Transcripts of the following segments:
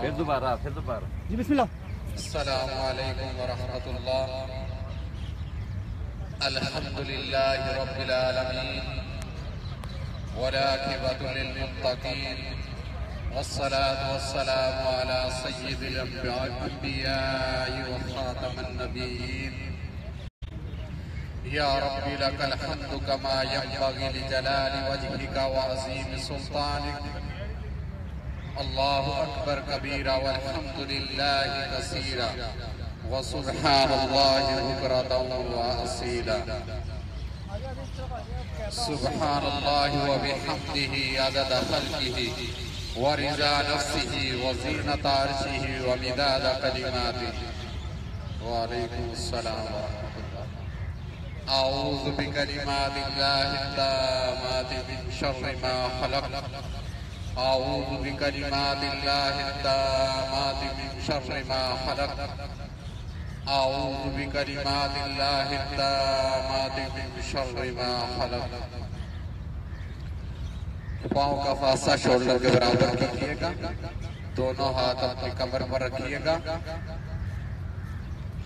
फिर दोबारा जी बिस्मिल्लाह। अस्सलामु अलैकुम व रहमतुल्लाह। अल्हम्दुलिल्लाहि रब्बिल आलमीन वल आक़िबतु लिल मुत्तक़ीन वस्सलातु वस्सलामु अला सय्यिदिल अंबिया'i व ख़ातमिन नबिय्यीन। या रब्बी लकल हम्दु कमा यंबग़ी लिजलालि वजहिका व अज़ीमि सुल्तानिक। अल्लाहु अकबर कबीरा वल्हम्दुलिल्लाहि कसीरा व सुब्हानल्लाहि बुक्रतन व असीला। सुब्हानल्लाहि व बिहम्दिही अदद खल्क़िही व रिज़ा नफ्सिही व ज़ीनत अर्शिही व मिदाद कलिमातिही। व अलैकुमुस्सलाम व रहमतुल्लाह। अऊज़ु बिकलिमातिल्लाहि ताम्माति मिन शर्रि मा खलक़। अऊज़ु बिकलिमातिल्लाहि ताम्माति मिन शर्रि मा खलक़। अऊज़ु बिकलिमातिल्लाहि ताम्माति मिन शर्रि मा खलक़। पाँव का फासा शोल्डर के बराबर कीजिएगा। दोनों हाथ अपनी कमर पर रखिएगा।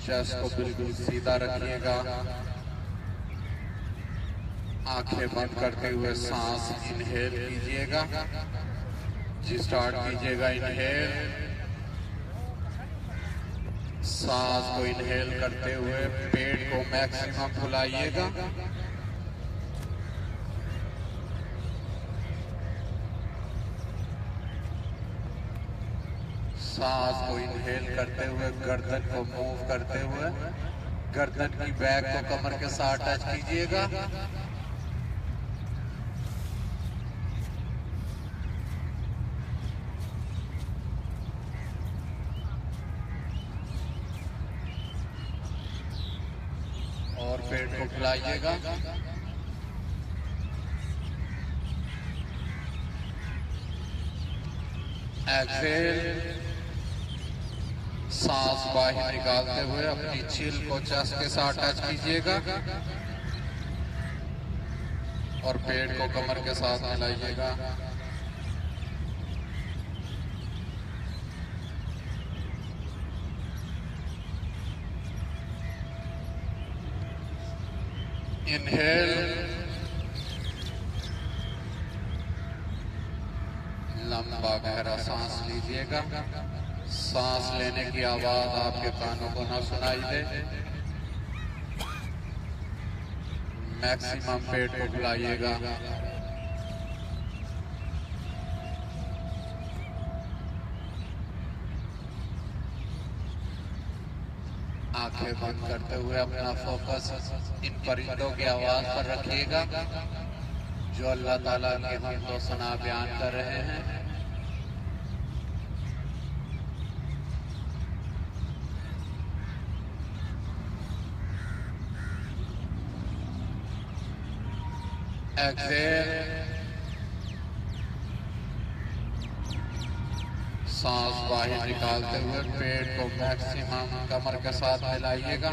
चेस्ट को बिल्कुल सीधा रखिएगा। आंखें बंद करते हुए सांस इनहेल कीजिएगा। जी स्टार्ट कीजिएगा इनहेल। सांस को इनहेल करते हुए पेट को मैक्सिमम फुलाइएगा। सांस को इनहेल करते हुए गर्दन को मूव करते हुए गर्दन की बैक को कमर के साथ टच कीजिएगा। और पेट को फुलाइएगा। एक्सेल। सांस बाहर निकालते हुए अपनी चिल को चेस्ट के साथ टच कीजिएगा और पेट को कमर के साथ मिलाइएगा। इनहेल। लंबा गहरा सांस लीजिएगा। सांस लेने की आवाज आपके कानों को ना सुनाई दे। मैक्सिमम पेट को फुलाइएगा। आंखें बंद करते हुए अपना फोकस इन परिंदों की आवाज पर रखिएगा जो अल्लाह ताला की हमदो सना बयान कर रहे हैं। एक्सेल। सांस बाहर निकालते हुए पेट को मैक्सिमम कमर के साथ मिलाइएगा।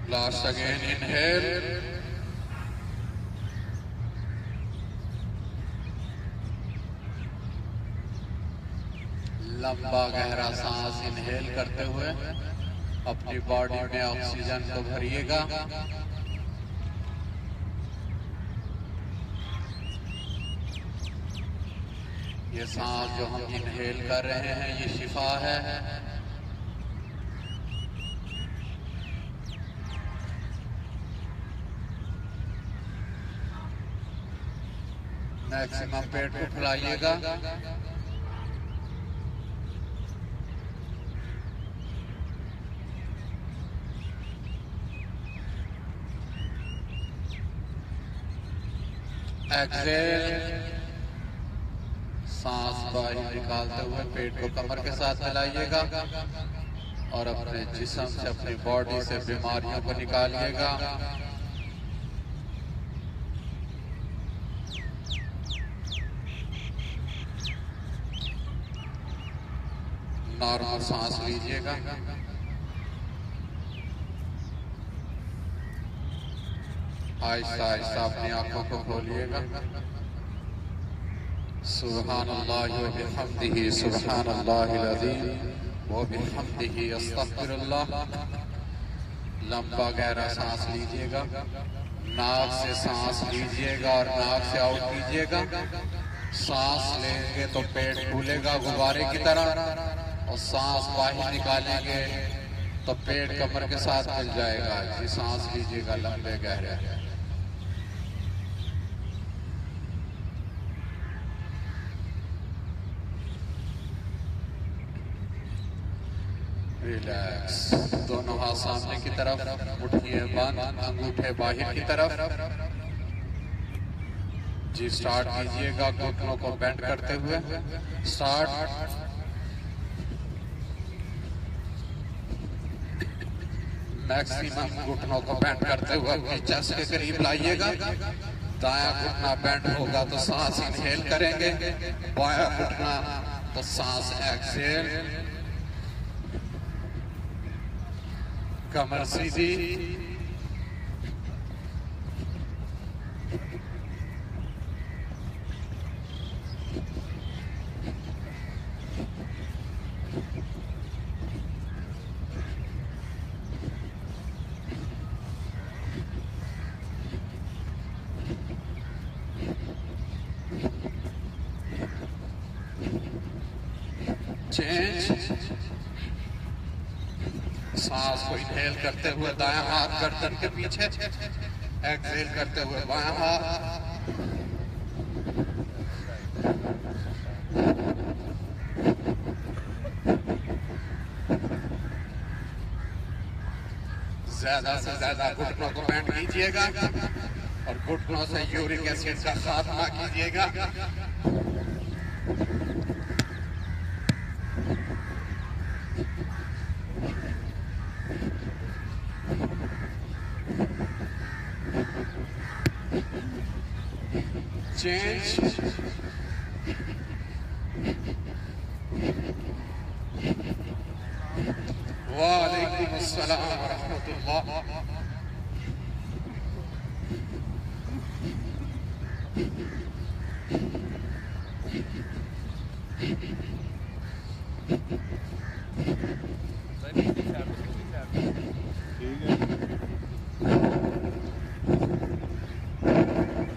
Last again inhale. लंबा गहरा सांस इनहेल करते हुए अपनी बॉडी में ऑक्सीजन को भरिएगा। ये सांस जो हम इनहेल कर रहे हैं ये शिफा है। मैक्सिमम पेट को फुलाइएगा। एक्सेल। सांस बाहर निकालते हुए पेट को कमर के साथ मिलाइएगा और अपने जिस्म से अपनी बॉडी से बीमारियों को निकालिएगा। नॉर्मल सांस लीजिएगा। आहिस्ता आहिस्ता अपनी आंखों को खोलिएगा। सुब्हानल्लाह व बिहम्दिही सुब्हानल्लाहिल अज़ीम व बिहम्दिही अस्तग़फिरुल्लाह। लंबा गहरा सांस लीजिएगा, नाक से सांस लीजिएगा और नाक से आउट कीजिएगा। सांस लेंगे तो पेट फूलेगा गुब्बारे की तरह, और सांस बाहर निकालेंगे तो पेट कमर के साथ मिल जाएगा। जी सांस लीजिएगा लंबे गहरे। रिलैक्स। दोनों हाथ सामने की तरफ, मुट्ठियां बंद, अंगूठे बाहर की तरफ। जी स्टार्ट कीजिएगा घुटनों को बेंड करते हुए। स्टार्ट। मैक्सिमम घुटनों को बेंड करते हुए अपनी चेस्ट के करीब लाइएगा। दायां घुटना बेंड होगा तो सांस इनहेल करेंगे, बायां घुटना तो सांस एक्सहेल। कमर सीधी। चेंज। सांस को इनहेल करते हुए दायां हाथ गर्दन के पीछे, एक्सहेल करते हुए बायां हाथ। ज्यादा से ज्यादा घुटनों को बेंड कीजिएगा और घुटनों से यूरिक एसिड का खात्मा कीजिएगा। चेंज। वालेकुम अस्सलाम व रहमतुल्लाह।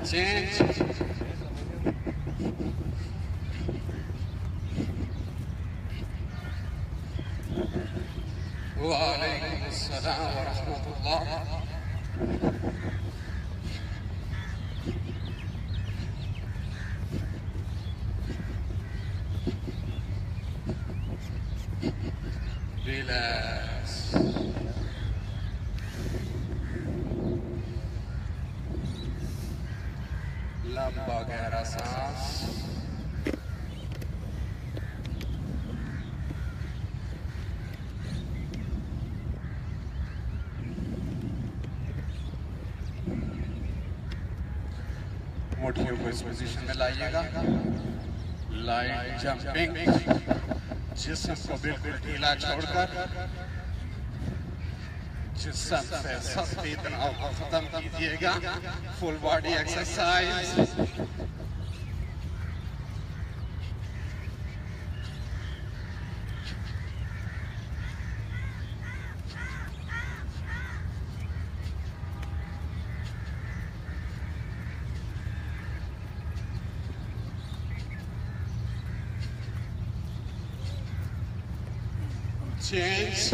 चेंज। वालेकुम अस्सलाम व रहमतुल्लाह। रिलैक्स। लंबा गहरा सांस। मुट्ठियों को इस पोजीशन में लाइएगा। Light jumping. जिस्म को बिल्कुल ढीला छोड़कर जिस्म से सख्ती तनाव को खत्म कीजिएगा। Full body exercise. Change.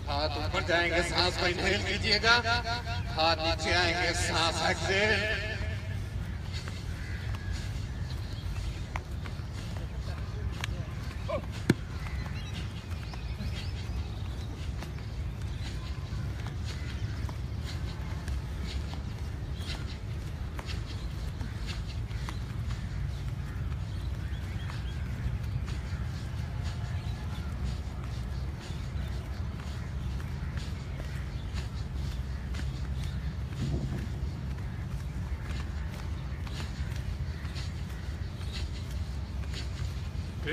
हाथ ऊपर जाएंगे, सांस को इनहेल कीजिएगा। हाथ नीचे आएंगे, सांस एक्सहेल।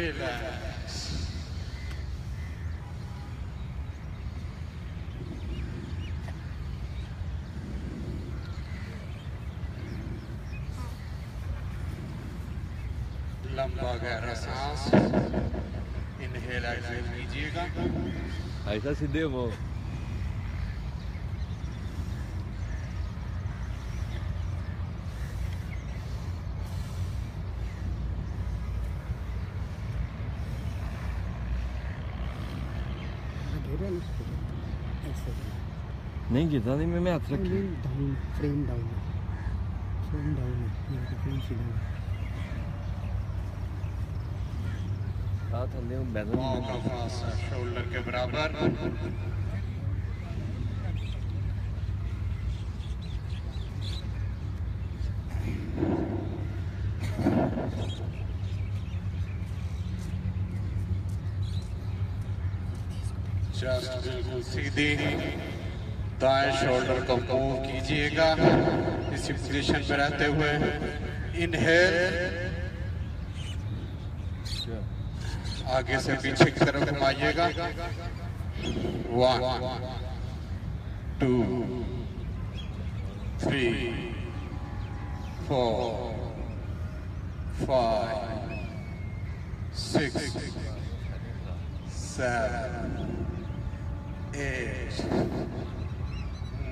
रिलैक्स। लंबा गहरा सांस इनहेल एक्सहेल कीजिएगा। ऐसा सीधे वो नहीं गिरता नहीं। मैं हाथ रख डाउन फ्रेम डाउन है फ्रेम से डाउन हाथ हल्ले बैठो पाँव का फासला शोल्डर के बराबर। चेस्ट बिल्कुल सीधी। दाएं शोल्डर को मूव कीजिएगा इसी पोजीशन में रहते हुए। इनहेल आगे से पीछे की तरफ घुमाइएगा। 1 2 3 4 5 6 7 8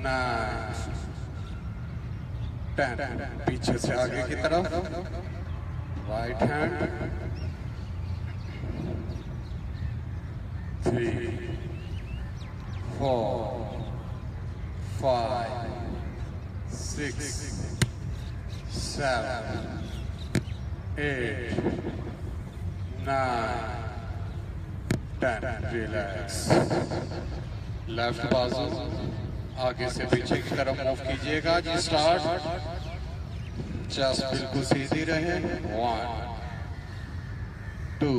9 10। पीछे से आगे की तरफ। Right hand 3 4 5 6 7 8 9 10। रिलैक्स। लेफ्ट बाजू आगे से पीछे की तरफ मूव कीजिएगा जी। स्टार्ट। चेस्ट बिल्कुल सीधी रहे। 1 2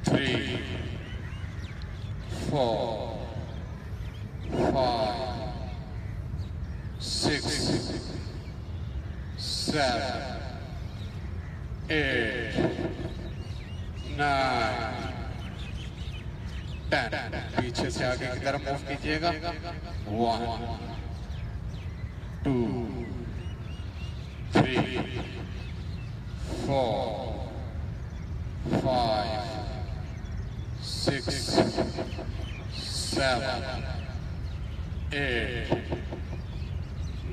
3 4 5 6 7 8 9 10। पीछे से आगे की तरफ मूव कीजिएगा। 1 2 3 4 5 6 7 8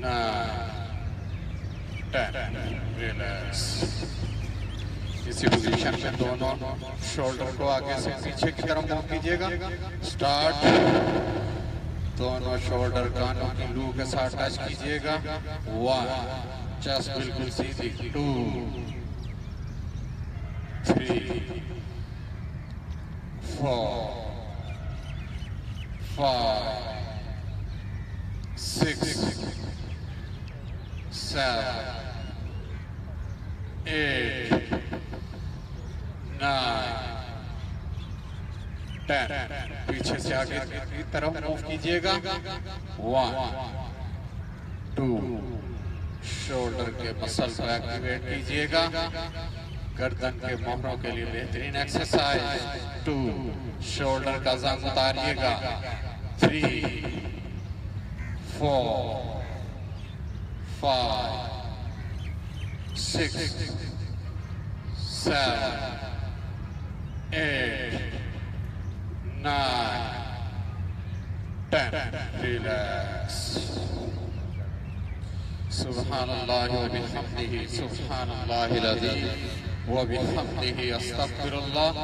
9 10। रिलैक्स। इसी पोजीशन में दोनों शोल्डर को आगे से पीछे की तरफ मूव कीजिएगा। स्टार्ट। दोनों शोल्डर कानों की लू के साथ टच कीजिएगा। 1 चेस्ट बिल्कुल सीधी। 2 3 4 5 6 7 8 9 10। पीछे से आगे की तरफ मूव कीजिएगा। 1 2 शोल्डर के मसल को एक्टिवेट कीजिएगा। गर्दन के मोहरों के लिए बेहतरीन एक्सरसाइज। 2 शोल्डर का जंग उतारिएगा। 3 4 5 6 7 8 9 10। रिलैक्स। सुब्हानल्लाह व बिहम्दिही सुब्हानल्लाहिल अज़ीम व बिहम्दिही अस्तगफिरुल्लाह।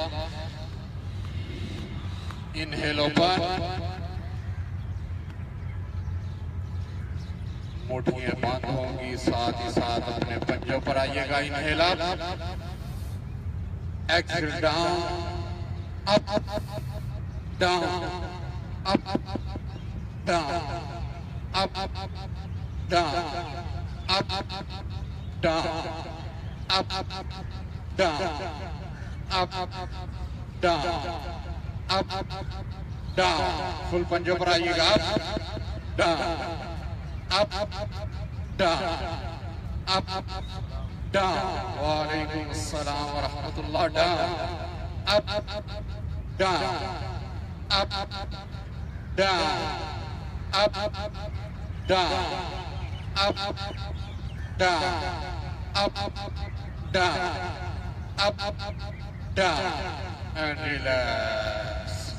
Inhale open. मुट्ठियां बंद होंगी। साथ ही साथ अपने पंजों पर आइएगा। Inhale up. Exhale down up down up down up down up down up down up down up down. Full पंजों पर आइएगा। Up down up down up down, walaikum assalam wa rahmatullah, down, up, down, up, down, up, down, up, down, up, down, up, down, and relax.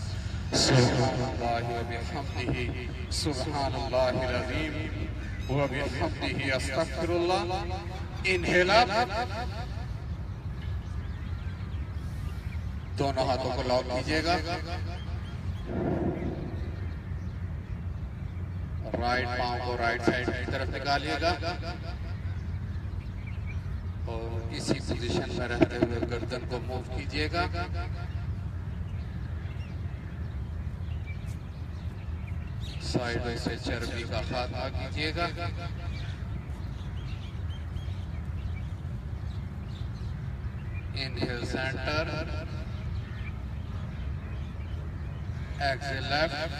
Subhanallah wa bihamdihi, Subhanallahil Azim, wa bihamdihi astaghfirullah. Inhale up, दोनों हाथों को lock कीजिएगा, right पांव को right side की तरफ निकालिएगा और इसी पोजीशन में रहते हुए गर्दन को मूव कीजिएगा। साइडों से चर्बी का खात्मा कीजिएगा। Inhale center, exhale left,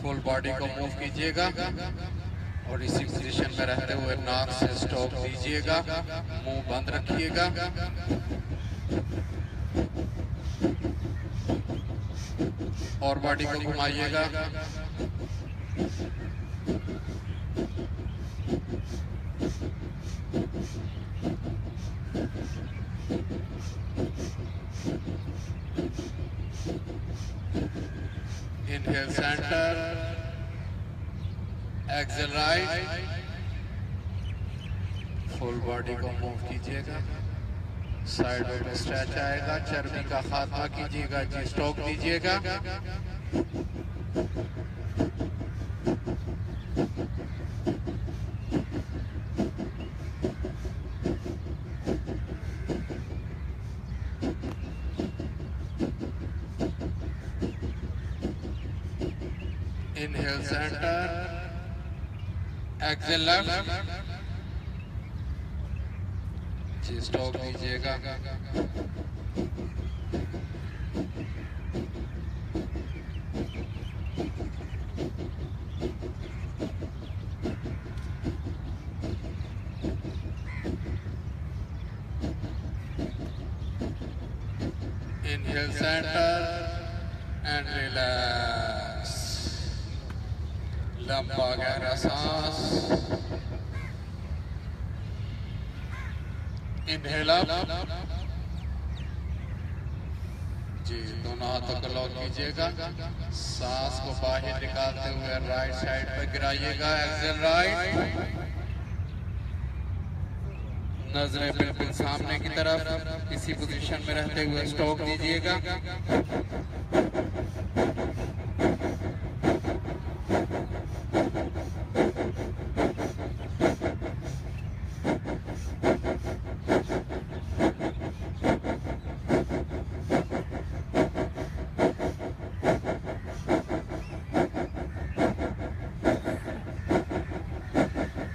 full body को मूव कीजिएगा और इसी पोजीशन में रहते हुए नाक से स्टॉप दीजिएगा, मुंह बंद रखिएगा। और बॉडी को घुमाइएगा। Inhale center, exhale right, full body को मूव कीजिएगा। साइडों में स्ट्रेच आएगा, चर्बी का खात्मा कीजिएगा, जी स्टॉक दीजिएगा। Inhale center, exhale left, जी स्टॉक दीजिएगा। Inhale center and relax. लंबा गहरा सांस। Inhale up, जी दोनों हाथों को लॉक कीजिएगा। सांस को बाहर निकालते हुए राइट साइड पे गिराइएगा। एक्सेल राइट, नजरें बिल्कुल सामने की तरफ, इसी पोजीशन में रहते हुए स्टॉक दीजिएगा।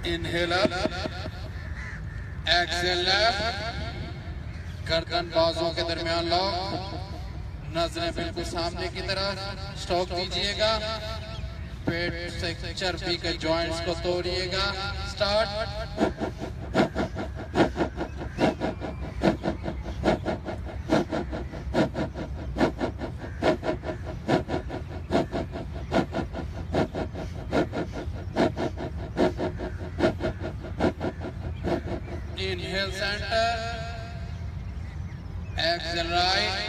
Inhale up, exhale left, गर्दन बाजों के दरमियान लॉक, नजरें बिल्कुल सामने की तरफ, स्टॉक दीजिएगा। पेट से चर्बी के जॉइंट्स को तोड़िएगा। Start. Inhale center, exhale right,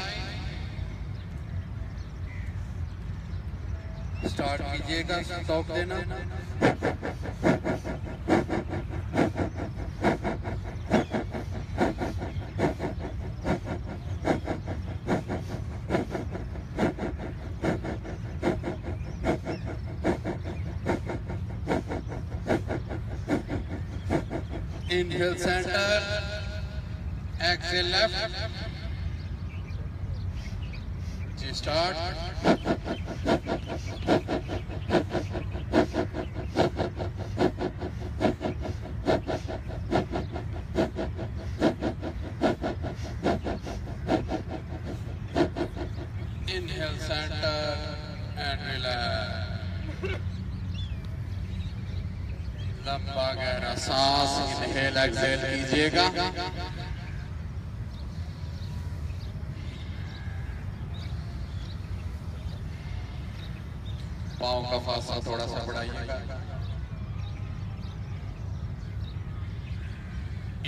start कीजिएगा, स्टॉप देना। Inhale center, exhale left, जी start, inhale center and relax. लंबा गहरा सांस इनहेल एक्सहेल कीजिएगा। पाँव का फासला थोड़ा सा बढ़ाइएगा।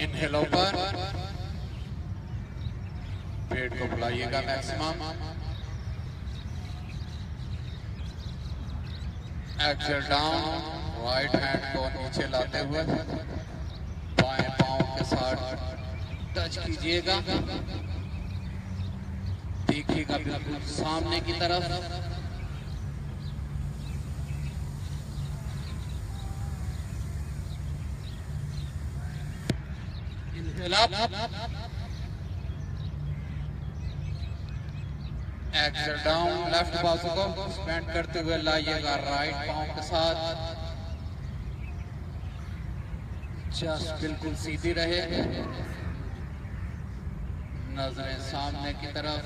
इनहेल ऊपर, पेट को फुलाइएगा maximum. Exhale down, right hand को नीचे लाते हुए बाएं पांव के साथ टच कीजिएगा। देखिएगा बिल्कुल सामने की तरफ। Inhale up, exhale down. Left बाजू को स्पेंड करते हुए लाइएगा राइट पांव के साथ। चेस्ट बिल्कुल सीधी रहे, नजरें सामने की तरफ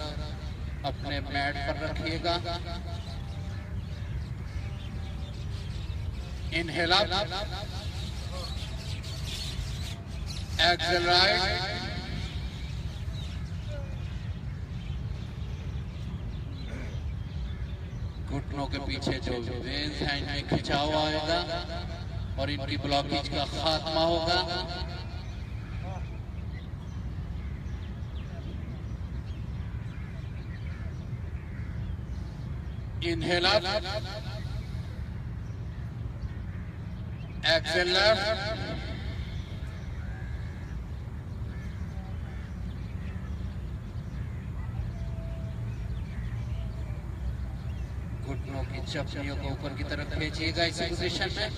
अपने मैट पर रखिएगा। Inhale up, exhale right. घुटनों के पीछे जो वेन्स हैं इनमें खिंचाव आएगा और इनकी ब्लॉकेज का खात्मा होगा। Inhale up, exhale left. घुटनों की चपलियों को ऊपर की तरफ खींचिएगा इस पोजीशन में।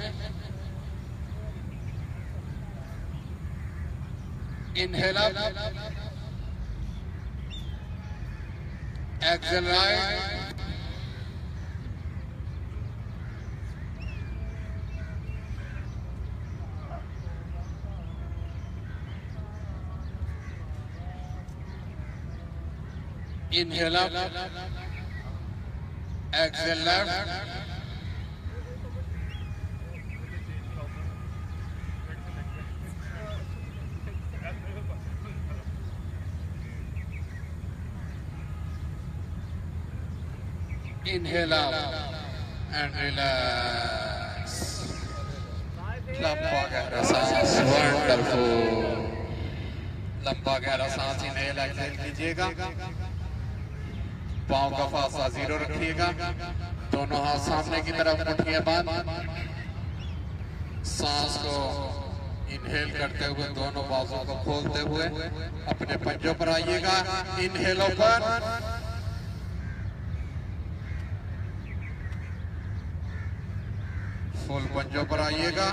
Inhale up, exhale right. Inhale up, exhale left. Inhale up and relax. लंबा गहरा सांस, वंडरफुल। लंबा गहरा सांस इनहेल एक्सहेल कीजिएगा। पाँव का फासला 0 रखिएगा। दोनों हाथ सामने की तरफ, मुट्ठियां बंद। सांस को इनहेल करते हुए दोनों बाजुओं को खोलते हुए अपने पंजों पर आइएगा। इनहेल ऊपर, फुल पंजों पर आइएगा।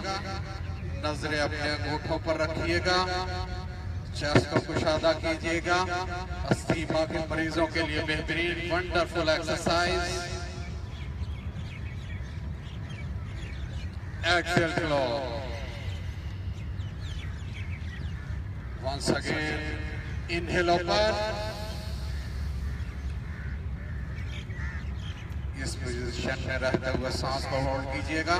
नजरें अपने अंगूठों पर रखिएगा। चेस्ट को कुशादा कीजिएगा। अस्थमा के मरीजों के लिए बेहतरीन wonderful exercise. Exhale close. Once again inhale open. इस पोजीशन में रहते हुए सांस को होल्ड कीजिएगा।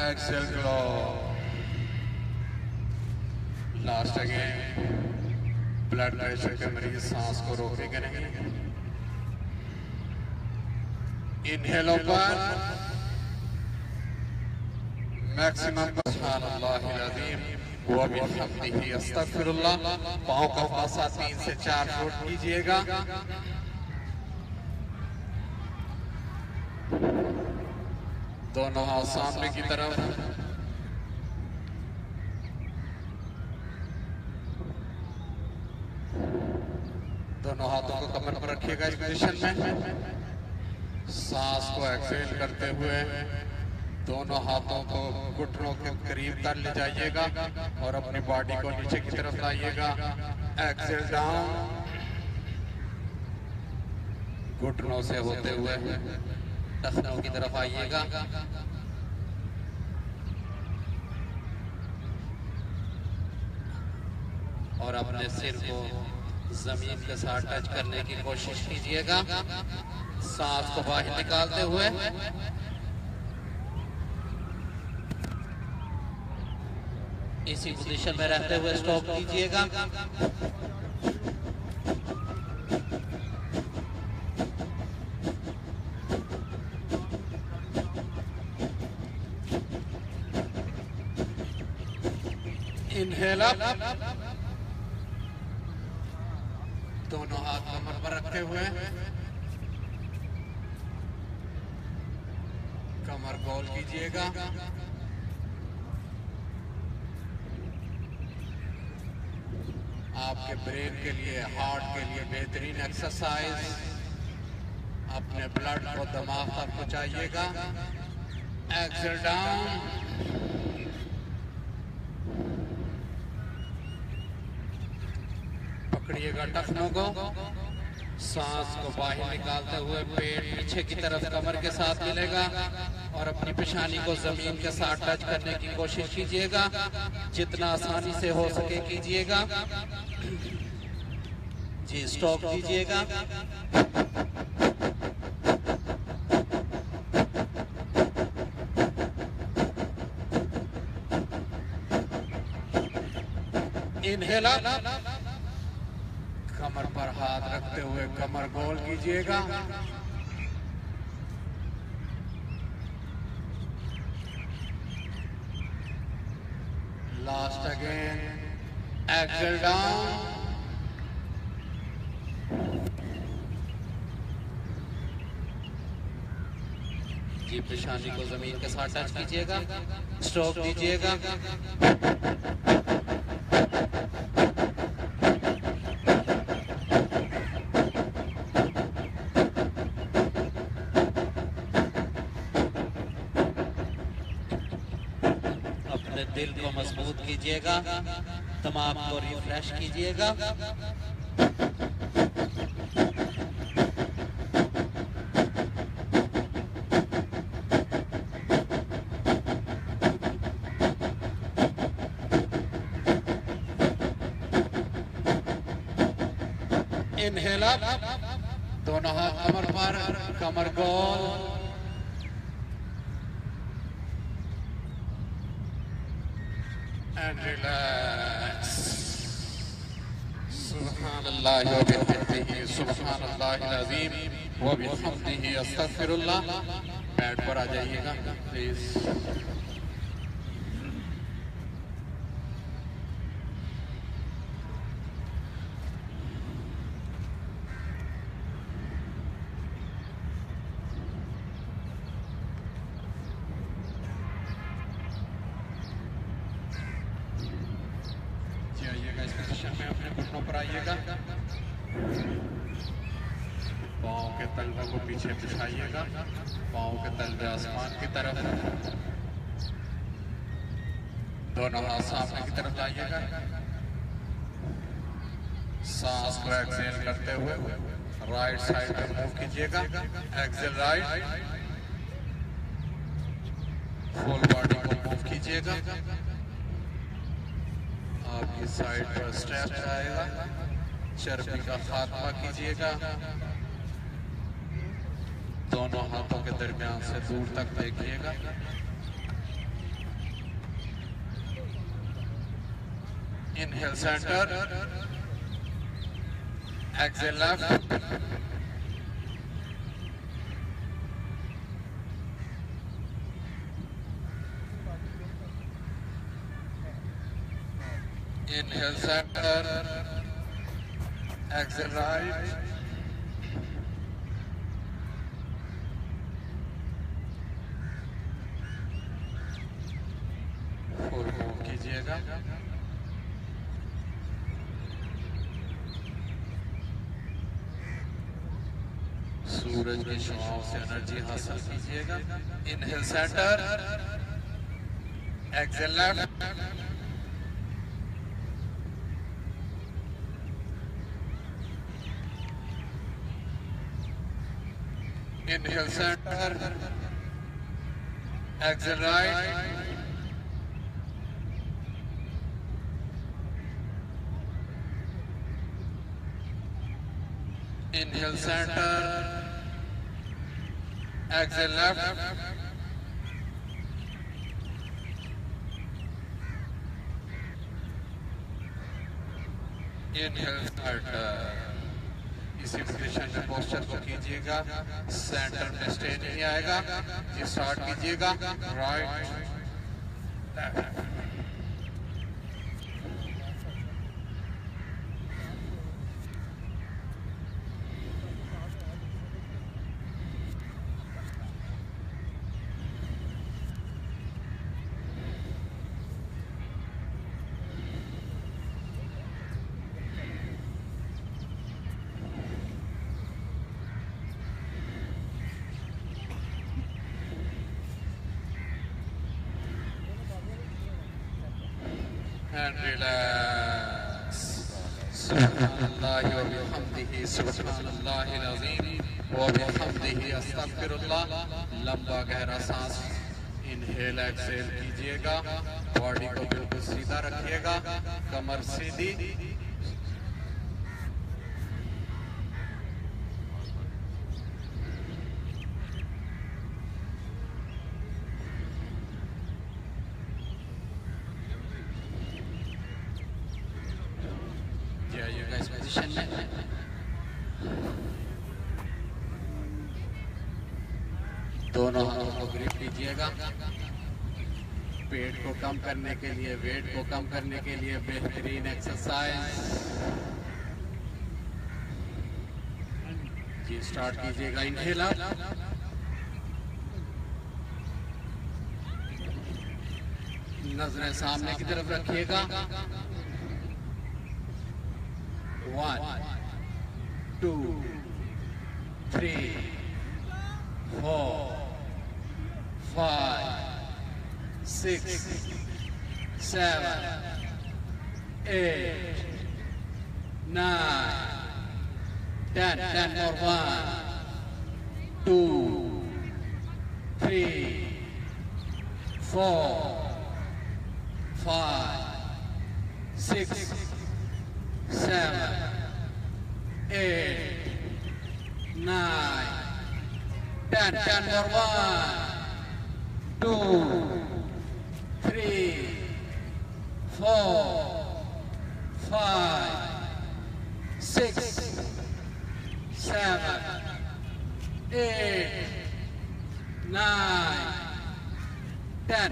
Exhale close. Last again. Blood pressure के मरीज सांस को रोकेंगे नहीं। Inhale open, maximum. सुब्हानल्लाहिल अज़ीम व बिहम्दिही अस्तगफिरुल्लाह। पाँव का फासला 3 से 4 फुट कीजिएगा। दोनों हाथ सामने की तरफ। दोनों हाथों को कमर पर रखिएगा इस पोजीशन में। सांस को एक्सहेल करते हुए दोनों हाथों को घुटनों के करीब कर ले जाइएगा और अपनी बॉडी को नीचे की तरफ लाइएगा। एक्सहेल डाउन, घुटनों से होते हुए टखनों की तरफ आइएगा। और अपने सिर को जमीन के साथ टच करने की कोशिश कीजिएगा। सांस को बाहर निकालते हुए इसी पोजीशन में रहते हुए स्टॉप कीजिएगा। इनहेल अप, दोनों हाथ कमर पर रखे हुए, कमर गोल कीजिएगा। आपके ब्रेन के लिए, हार्ट के लिए बेहतरीन एक्सरसाइज। अपने ब्लड को दिमाग तक पहुंचाइएगा। एक्सेल डाउन, पकड़िएगा टखनों को। सांस को बाहर निकालते हुए पेट पीछे की तरफ कमर के साथ मिलेगा और अपनी पेशानी को जमीन के साथ टच करने की कोशिश कीजिएगा। जितना आसानी से हो सके कीजिएगा। जी, स्टॉप कीजिएगा। इनहेल अप, कमर पर हाथ रखते हुए कमर गोल कीजिएगा। Last again, exhale down. जी, पेशानी को जमीन के साथ टच कीजिएगा। स्ट्रोक दीजिएगा। दिल को मजबूत कीजिएगा, दिमाग को रिफ्रेश कीजिएगा। इनहेल अप, दोनों हाथ कमर पर, कमर गोल। And relax. Subhanallah wa bihamdihi, Subhanallahil Azim wa bihamdihi, Astaghfirullah। बैठ पर आ जाइएगा प्लीज। अपने घुटनों पर आइएगा। पाँव के तलवों को पीछे बिछाइएगा। पाँव के तलवे आसमान की तरफ, दोनों हाथ सामने की तरफ लाइएगा। सांस को एक्सेल करते हुए राइट साइड में मूव कीजिएगा। एक्सेल राइट, फुल बॉडी को मूव कीजिएगा। आपकी साइड पर स्ट्रेच आएगा। चर्बी का खात्मा कीजिएगा। दोनों हाथों के दरमियान से दूर तक देखिएगा। Inhale centre, exhale left, inhale center, exhale right, full move कीजिएगा। सूरज की शुआओं से एनर्जी हासिल कीजिएगा। Inhale centre, exhale left, inhale center, exhale right, Inhale center. Exhale left. Inhale center. इसी पोजीशन में पोस्चर को कीजिएगा, सेंटर में स्टे नहीं आएगा। ये स्टार्ट कीजिएगा, right left. And relax. Subhanallah wa bihamdihi subhanallahil azim wa bihamdihi astaghfirullah. लंबा गहरा सांस इनहेल एक्सहेल कीजिएगा, बॉडी को बिल्कुल सीधा रखिएगा, कमर सीधी। जाइएगा इस पोजीशन में। दोनों हाथों को ग्रिप लीजिएगा। पेट को कम करने के लिए, वेट को कम करने के लिए बेहतरीन एक्सरसाइज। जी स्टार्ट कीजिएगा, इनहेल अप, नजरें सामने की तरफ रखिएगा। 1 2 3 4 5 6 7 8 9 10 10 more 1 2 3 4 5 6 7 8 9 10 10 more 1 2 3 4 5 6 7 8 9 10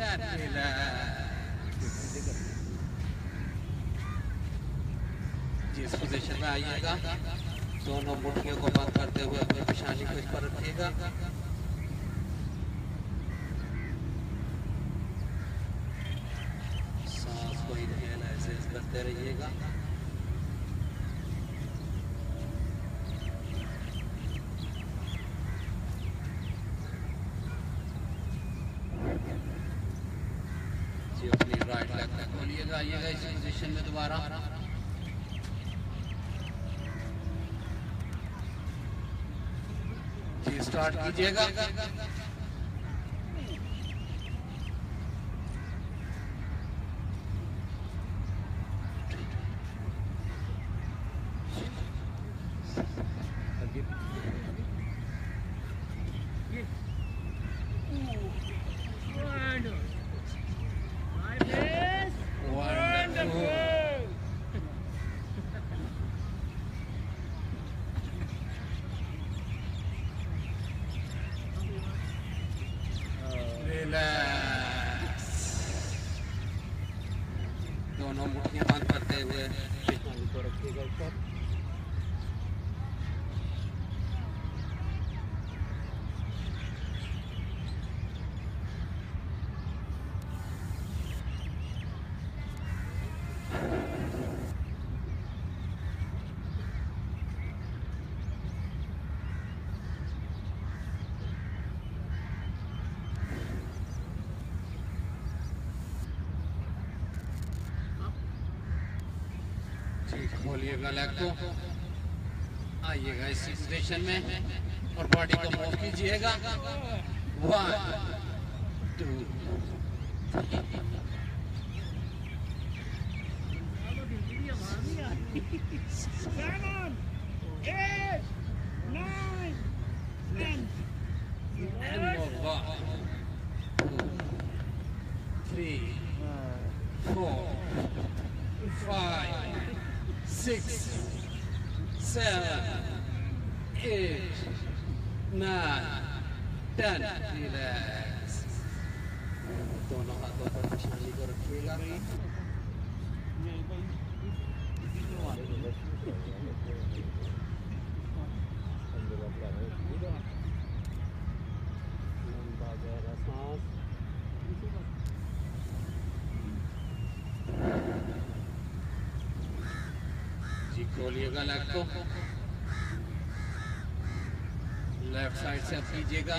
जिस पोजीशन में आइएगा, दोनों मुट्ठियों को बंद करते हुए अपनी पेशानी को इस पर रखिएगा। सांस को इनहेल एक्सहेल करते रहिएगा। जी अपनी राइट लेग को खोलिएगा, आइएगा इस पोजीशन में दोबारा। जी स्टार्ट कीजिएगा। दोनों मुट्ठियां बंद करते हुए पेशानी को रखिएगा ऊपर। खोलिएगा लेग को, आइएगा इस पोजीशन में और बॉडी को मूव कीजिएगा। 1 2 3 8, 9, 10. रिलैक्स। दोनों हाथों पर निशानी को रखिएगा। लंबा गहरा सांस। जी खोलिएगा लेग को। लेफ्ट साइड से अब कीजिएगा।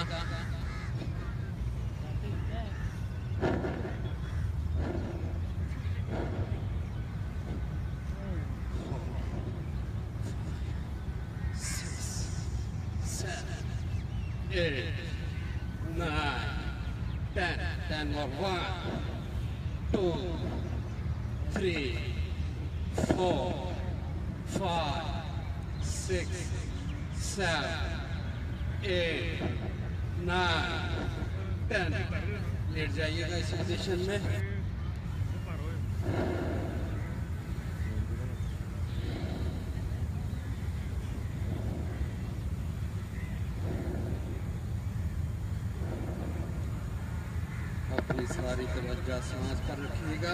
Eight, 9, 10. 10 more. 1, 2, 3, 4, 5, 6, 7, 8, 9, 10. लेट जाइएगा इस पोजीशन में। अपनी सारी तवज्जो सांस पर रखिएगा।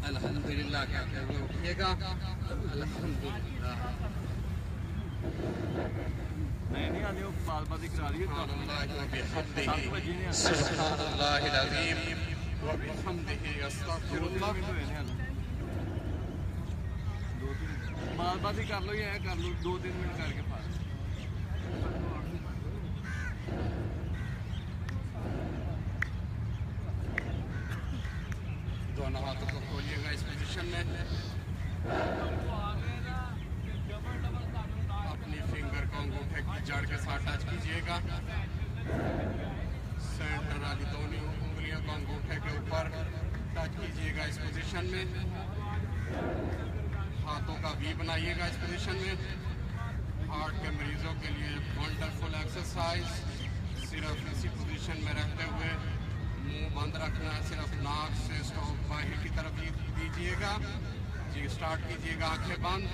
अल्हम्दुलिल्लाह कहते हुए उठिएगा। अल्हम्दुलिल्लाह। नहीं आने वो बाल बादी करा रही है सुब्हानल्लाहिल अज़ीम व बिहम्दिही अस्तगफिरुल्लाह। बाल बादी कर लो या कर लो 2-3 मिनट करके पास। दोनों हाथों को खोलिएगा इस पोजीशन में। अपनी फिंगर को अंगूठे की जड़ के साथ टच कीजिएगा। सेंटर वाली दोनों उंगलियों को अंगूठे के ऊपर टच कीजिएगा इस पोजीशन में। हाथों का वी बनाइएगा इस पोजीशन में। हार्ट के मरीजों के लिए वंडरफुल एक्सरसाइज। सिर्फ इसी पोजीशन में रहते हुए मुंह बंद रखना है। सिर्फ नाक से स्टॉक बाहर की तरफ दीजिएगा। जी स्टार्ट कीजिएगा आंखें बंद।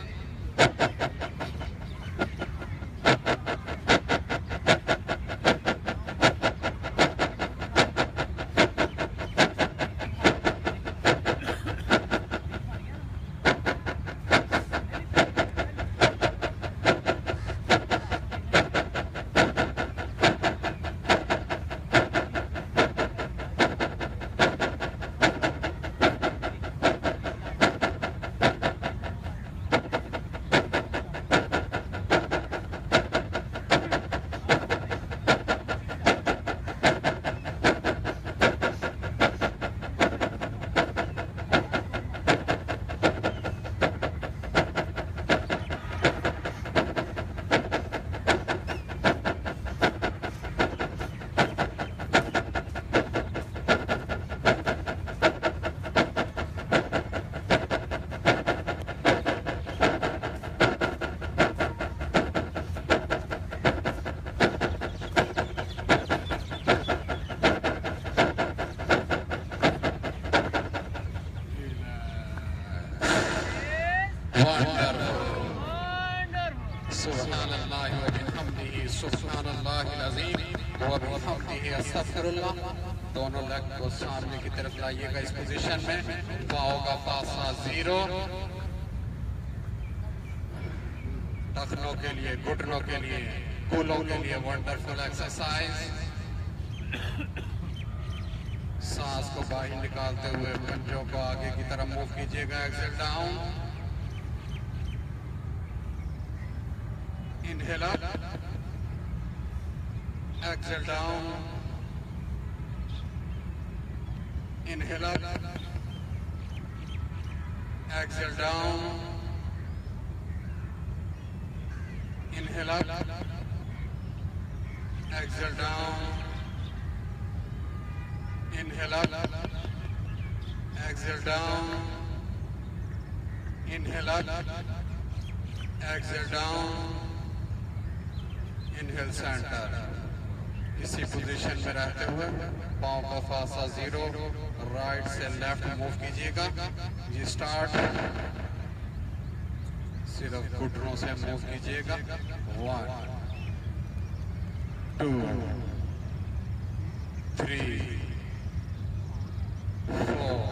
सुब्हानल्लाहि व बिहम्दिही सुब्हानल्लाहिल अज़ीम व बिहम्दिही अस्तगफिरुल्लाह। दोनों लेग को सामने की तरफ लाइएगा इस पोजीशन में। पाँव का फासला 0। टखनों के लिए, घुटनों के लिए, कूलों के लिए वंडरफुल एक्सरसाइज। सांस को बाहर निकालते हुए पंजों को आगे की तरफ मूव कीजिएगा। Exhale down. Inhale up, exhale down, inhale up, exhale down, inhale up, exhale down, inhale up, exhale down, inhale up, exhale down. Inhale center, इसी पोजीशन में रहते हुए पाँव का फासला 0, राइट से लेफ्ट मूव कीजिएगा। जी स्टार्ट, सिर्फ घुटनों से मूव कीजिएगा। 1 2 3 4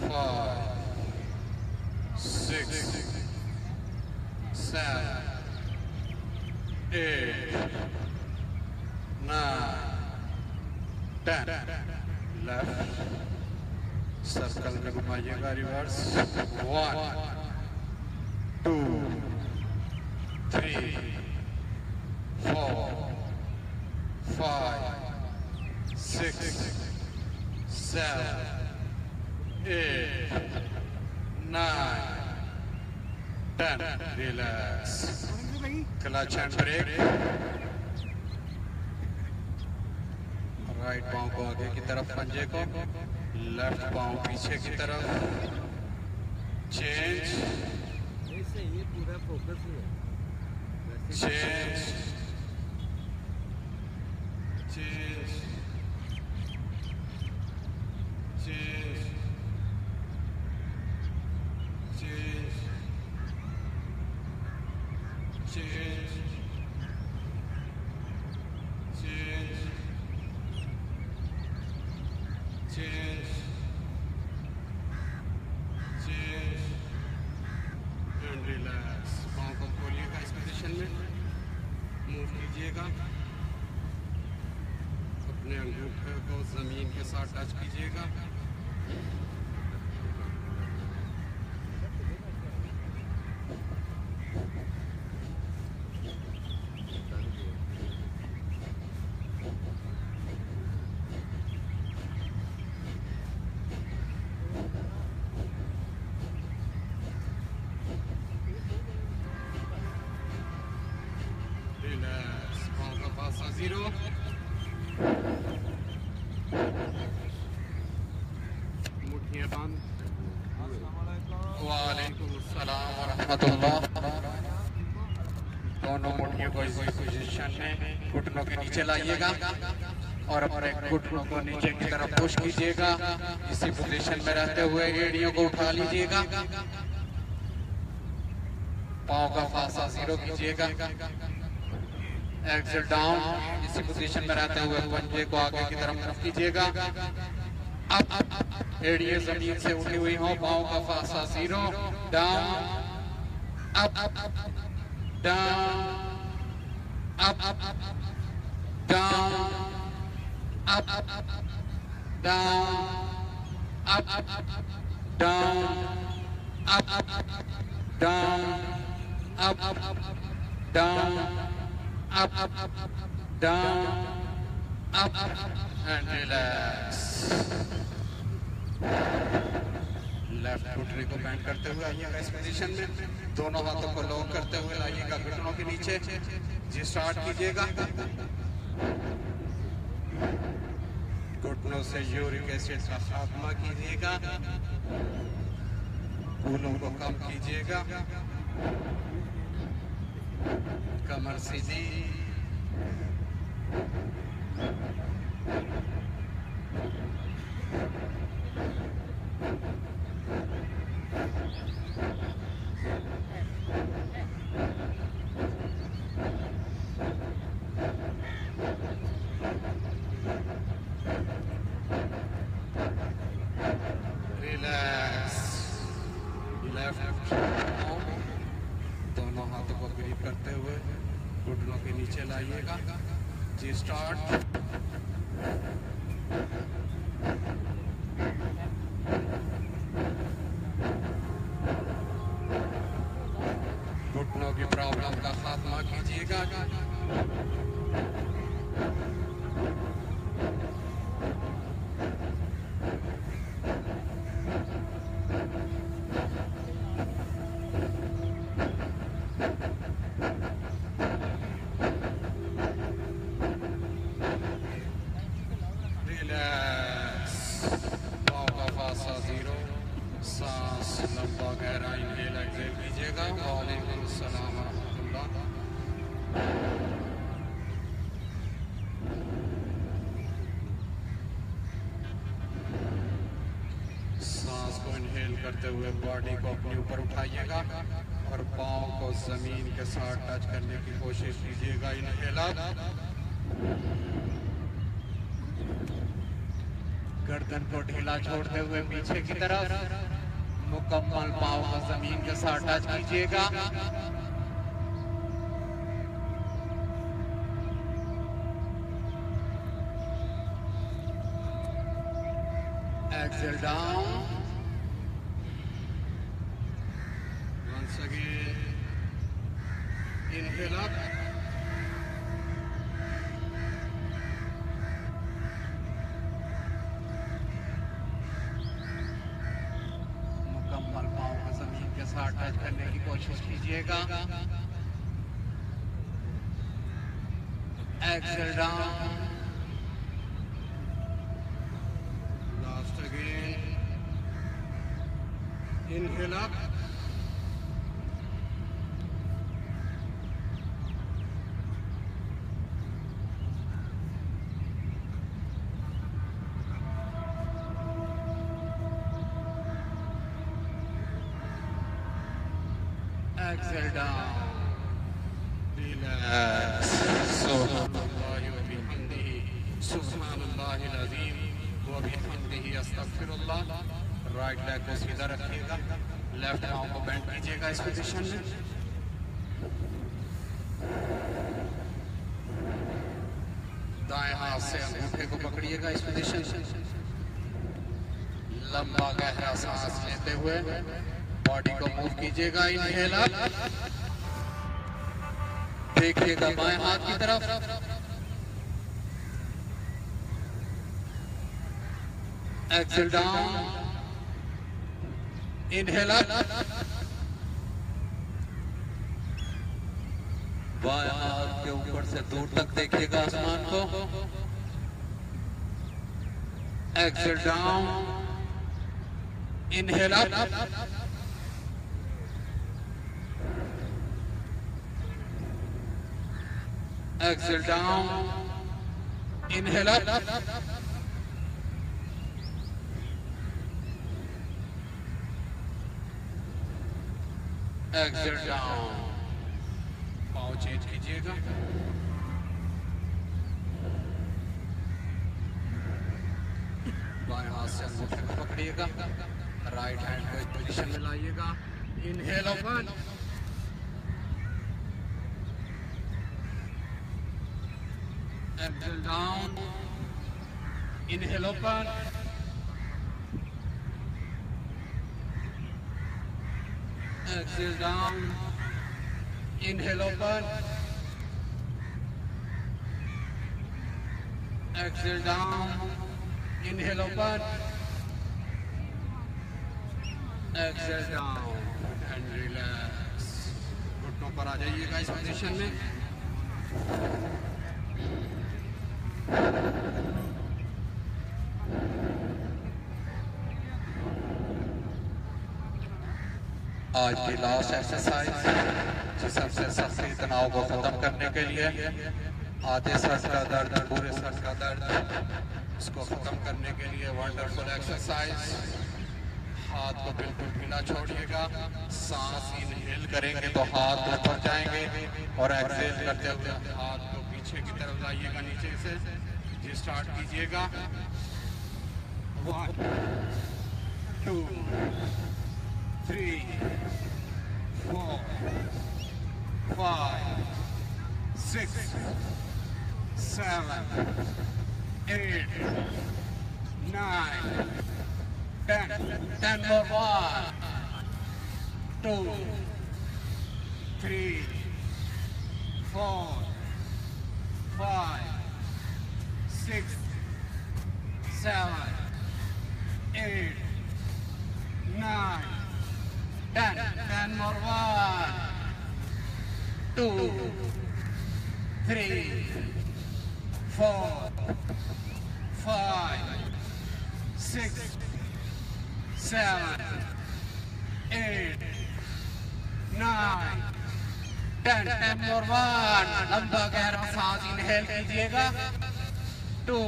5 6 7 8 9 10 लेफ्ट सर्कल में घुमाइएगा, reverse. 1 2 3 4 5 6 7 8 9 10 relax. Clutch and brake. Right पाँव को आगे की तरफ, पंजे को, लेफ्ट पाँव पीछे की तरफ। चेंज ये पूरा फोकस ही है। Change change change change change change change change and relax. पाँव को खोलिएगा इस पोजीशन में, मूव कीजिएगा। अपने अंगूठे को जमीन के साथ टच कीजिएगा। रिलैक्स, पाँव का फासला 0। मुट्ठियाँ बंद। वालेकुम अस्सलाम व रहमतुल्लाह। दोनों मुट्ठियों को इस पोजीशन में घुटनों के नीचे लाइएगा और अपने घुटनों को नीचे की तरफ पुश कीजिएगा। इसी पोजीशन में रहते हुए एड़ियों को उठा लीजिएगा। पाँव का फासला 0 कीजिएगा। एक्सेल डाउन, इसी पोजीशन में रहते हुए पंजे को आगे की तरफ मूव कीजिएगा। अप, एड़ियां जमीन से उठी हुई हो, पाँव का फासला 0। Down, up, down, up, down, up, down, up, down, up, down, up, down, up, down, up, and relax. Left घुटने को बेंड करते हुए आइएगा इस पोजीशन में। दोनों हाथों को लॉक करते हुए लाइएगा घुटनों के नीचे। जी स्टार्ट कीजिएगा। घुटनों से यूरिक एसिड का खात्मा कीजिएगा। कूलों को कम कीजिएगा। कमर सीधी। रिलैक्स। लेफ्ट दोनों हाथों को ग्रिप करते हुए घुटनों के नीचे लाइएगा। जी स्टार्ट। घुटनों की प्रॉब्लम का खात्मा कीजिएगा। करते हुए बॉडी को अपने ऊपर उठाइएगा और पाँव को जमीन के साथ टच करने की कोशिश कीजिएगा। इनहेल अप, गर्दन को ढीला छोड़ते हुए पीछे की तरफ मुकम्मल पाँव को जमीन के साथ टच कीजिएगा। Exhale down. Once again, inhale up. मुकम्मल पाँव को जमीन के साथ टच करने की कोशिश कीजिएगा। Exhale down. Inhale up. Exhale down. Relax. Subhanallah wa bihamdihi. Subhanallahil azim wa bihamdihi astaghfirullah. Right leg को सीधा रखिएगा, लेफ्ट आर्म को बेंड कीजिएगा इस पोजीशन में। दाएं हाथ से अंगूठे को पकड़िएगा इस पोजीशन से। लंबा गहरा सांस लेते हुए बॉडी को मूव कीजिएगा। इनहेल अप, देखिएगा बाएं हाथ की तरफ। एक्सेल डाउन, इनहेल अप, बाएं हाथ के ऊपर से दूर तक देखिएगा आसमान को। Exhale down, inhale up, exhale down, inhale up, exhale down. पाँव चेंज कीजिएगा। बाएं हाथ से अंगूठे को पकड़िएगा, राइट हैंड को इस पोजीशन में लाइएगा। Inhale open, exhale down, inhale open, exhale down, inhale open, exhale down, inhale open, exhale down and relax। घुटनों पर आ जाइएगा इस पोजीशन में। आज की लास्ट एक्सरसाइज जिसम से सख्ती तनाव को खत्म करने के लिए, आधे सर का दर्द, पूरे सर का दर्द, इसको खत्म करने के लिए वंडरफुल एक्सरसाइज। हाथ को बिल्कुल ढीला छोड़िएगा। सांस इनहेल करेंगे तो हाथ ऊपर जाएंगे और एक्सहेल करते हुए हाथ को पीछे की तरफ लाइएगा, नीचे से। जी स्टार्ट कीजिएगा। 1 2 3 4 5 6 7 8 9 10 10 more 1 2 3 4 5 6 7 8 9 10 10 more 1 2 3 4 5 6 7 8 9 10 10 more 1। लंबा गहरा सांस इनहेल कीजिएगा। 2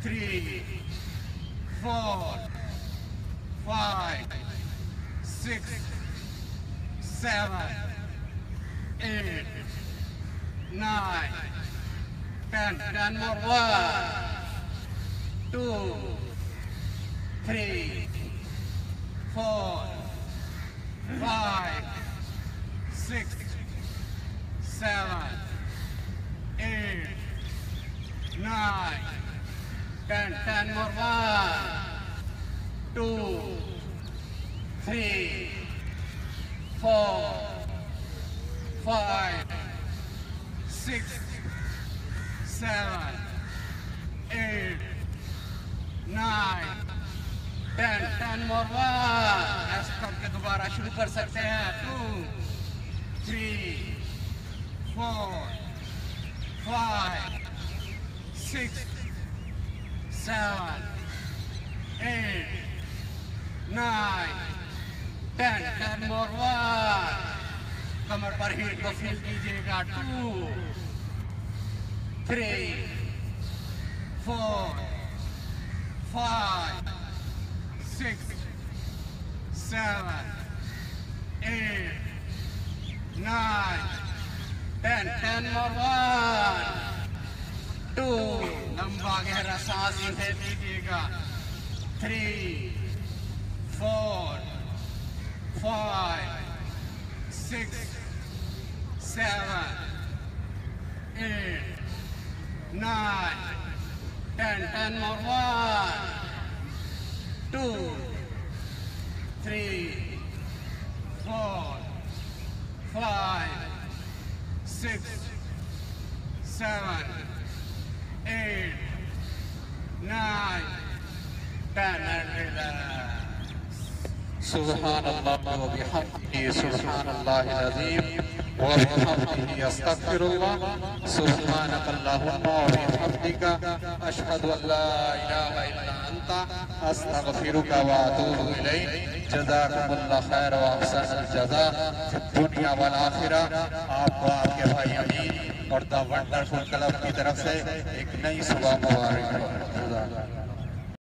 3 4 5, 6, 7, 8, 9, 10. 10 more. 1, 2, 3, 4, 5, 6, 7, 8, 9, 10. 10 more. 1, 2, 3, 4, 5, 6, 7, 8, 9, 10. 10 more. 1. ऐसे करके दोबारा शुरू कर सकते हैं. 2, 3, 4, 5, 6, 7, 8, 9, 10. 10 more. 1. कमर पर हीट को फील कीजिएगा. 2, 3, 4, 5, 6, 7, 8, 9, 10. 10 more. 1, 2. लंबा गहरा सांस इसे लीजिएगा. 3, 4, 5, 6, 7, 8, 9, 10. 10 more. 1, 2, 3, 4, 5, 6, 7, 8, 9, 10. And relax. Subhanallah wa bihamdihi, subhanallahil azim wa bihamdihi astaghfirullah, subhanakallahumma wa bihamdika ashhadu an la ilaha illa anta astaghfiruka wa atubu ilayk. जज़ाकुमुल्लाह खैर व अहसनल जज़ा दुनिया वल आखिरा। आपको आपके भाई अमीन और द वंडरफुल क्लब की तरफ से एक नई सुबह मुबारक हो।